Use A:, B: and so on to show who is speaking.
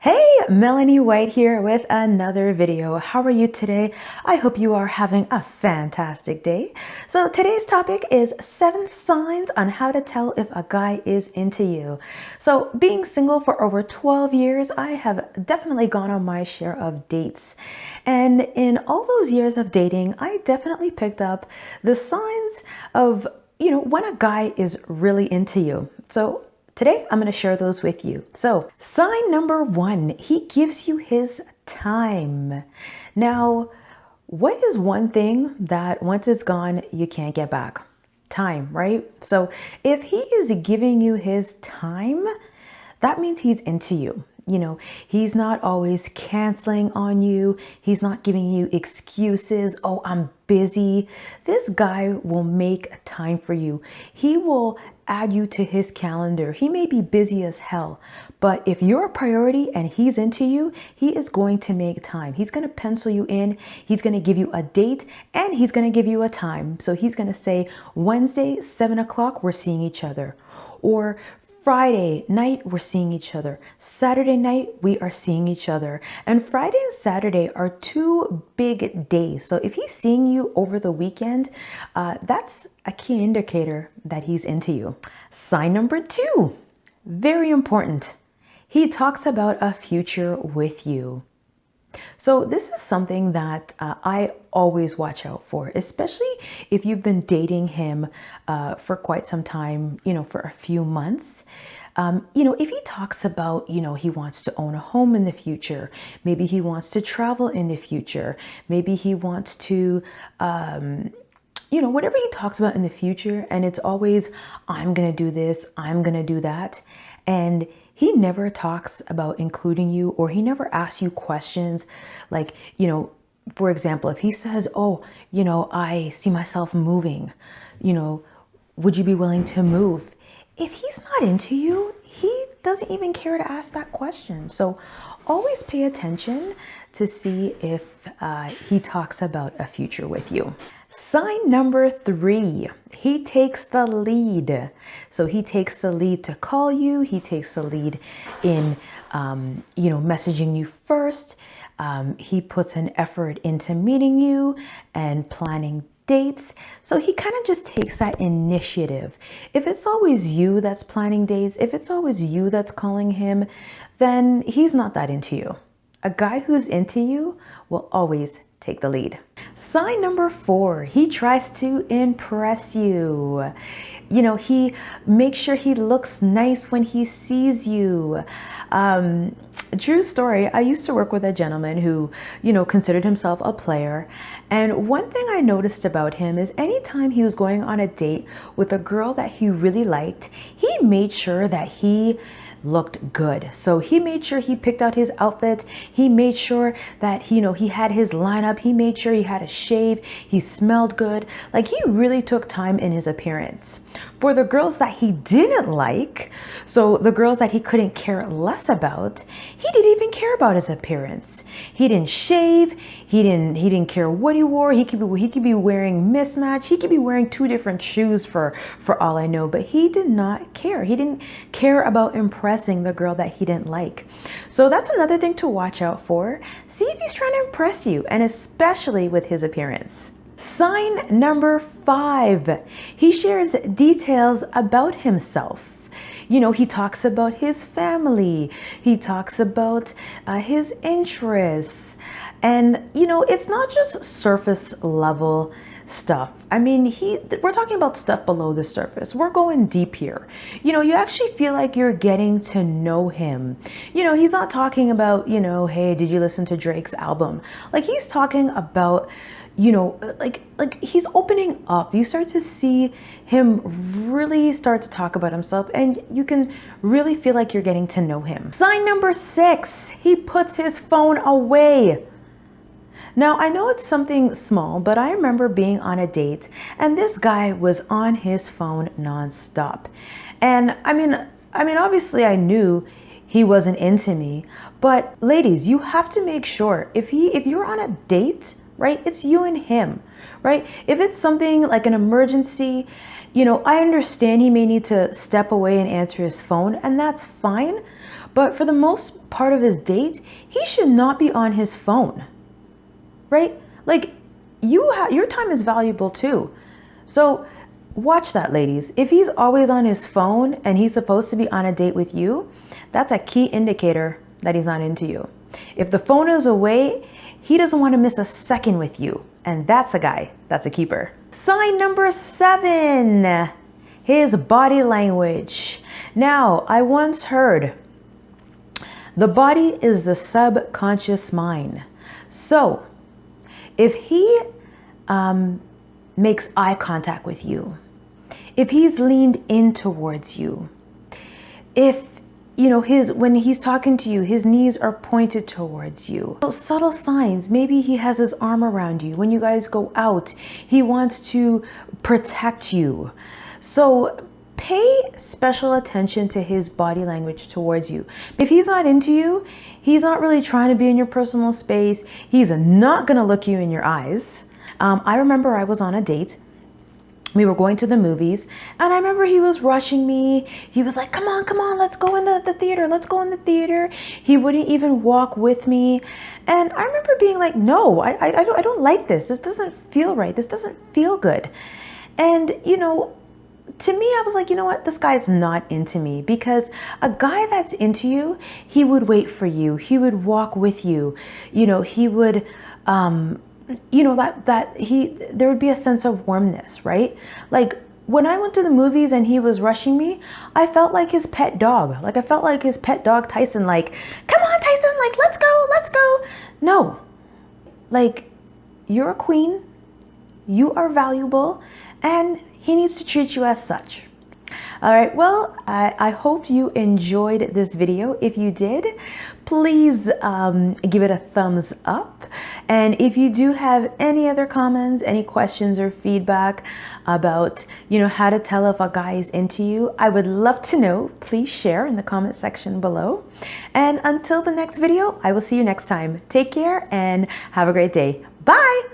A: Hey, Melanie White here with another video. How are you today? I hope you are having a fantastic day. So today's topic is 7 signs on how to tell if a guy is into you. So being single for over 12 years, I have definitely gone on my share of dates. And in all those years of dating, I definitely picked up the signs of, when a guy is really into you. So today, I'm going to share those with you. So, sign number 1, he gives you his time. Now, what is one thing that once it's gone, you can't get back? Time, right? So, if he is giving you his time, that means he's into you. He's not always canceling on you. He's not giving you excuses. Oh, I'm busy. This guy will make time for you. He will add you to his calendar. He may be busy as hell, but if you're a priority and he's into you, he is going to make time. He's going to pencil you in. He's going to give you a date and he's going to give you a time. So he's going to say Wednesday, 7 o'clock, we're seeing each other. Or Friday night, we're seeing each other. Saturday night, we are seeing each other. And Friday and Saturday are 2 big days. So if he's seeing you over the weekend, that's a key indicator that he's into you. Sign number 2, very important. He talks about a future with you. So this is something that I always watch out for, especially if you've been dating him for quite some time, for a few months. If he talks about, he wants to own a home in the future, maybe he wants to travel in the future, maybe he wants to, whatever he talks about in the future, and it's always, I'm going to do this, I'm going to do that. And he never talks about including you, or he never asks you questions like, for example, if he says, oh, I see myself moving, would you be willing to move? If he's not into you, he doesn't even care to ask that question. So always pay attention to see if he talks about a future with you. Sign number 3, he takes the lead. So he takes the lead to call you. He takes the lead in, messaging you first. He puts an effort into meeting you and planning dates. So he kind of just takes that initiative. If it's always you that's planning dates, if it's always you that's calling him, then he's not that into you. A guy who's into you will always take the lead. Sign number 4, he tries to impress you. He makes sure he looks nice when he sees you. True story, I used to work with a gentleman who, considered himself a player. And one thing I noticed about him is anytime he was going on a date with a girl that he really liked, he made sure that he looked good. So he made sure he picked out his outfit. He made sure that, he had his lineup. He made sure he had a shave. He smelled good. Like, he really took time in his appearance. For the girls that he didn't like, so the girls that he couldn't care less about, he didn't even care about his appearance. He didn't shave. He didn't care what he wore. He could be wearing mismatch. He could be wearing 2 different shoes for all I know, but he did not care. He didn't care about impressing the girl that he didn't like. So that's another thing to watch out for. See if he's trying to impress you, and especially with his appearance. Sign number 5, he shares details about himself. He talks about his family. He talks about his interests. And, it's not just surface level stuff. I mean, we're talking about stuff below the surface. We're going deep here. You actually feel like you're getting to know him. He's not talking about, hey, did you listen to Drake's album? Like, he's talking about, like he's opening up. You start to see him really start to talk about himself, and you can really feel like you're getting to know him. Sign number 6, he puts his phone away. Now, I know it's something small, but I remember being on a date and this guy was on his phone nonstop. And I mean, obviously I knew he wasn't into me, but ladies, you have to make sure if you're on a date, right? It's you and him, right? If it's something like an emergency, I understand he may need to step away and answer his phone, and that's fine. But for the most part of his date, he should not be on his phone, right? Like your time is valuable too. So watch that, ladies. If he's always on his phone and he's supposed to be on a date with you, that's a key indicator that he's not into you. If the phone is away, he doesn't want to miss a second with you. And that's a guy, that's a keeper. Sign number 7, his body language. Now, I once heard the body is the subconscious mind. So if he makes eye contact with you, if he's leaned in towards you, if when he's talking to you, his knees are pointed towards you. Those subtle signs, maybe he has his arm around you. When you guys go out, he wants to protect you. So pay special attention to his body language towards you. If he's not into you, he's not really trying to be in your personal space. He's not gonna look you in your eyes. I remember I was on a date. We were going to the movies, and I remember he was rushing me. He was like, come on, let's go in the theater. Let's go in the theater. He wouldn't even walk with me. And I remember being like, no, I don't like this. This doesn't feel right. This doesn't feel good. And, to me, I was like, you know what? This guy's not into me, because a guy that's into you, he would wait for you. He would walk with you. He would, there would be a sense of warmness, right? Like when I went to the movies and he was rushing me, I felt like his pet dog. Like I felt like his pet dog, Tyson, like, come on, Tyson, like, let's go. No, like, you're a queen, you are valuable, and he needs to treat you as such. All right, well, I hope you enjoyed this video. If you did, please give it a thumbs up. And if you do have any other comments, any questions or feedback about, how to tell if a guy is into you, I would love to know. Please share in the comment section below. And until the next video, I will see you next time. Take care and have a great day. Bye.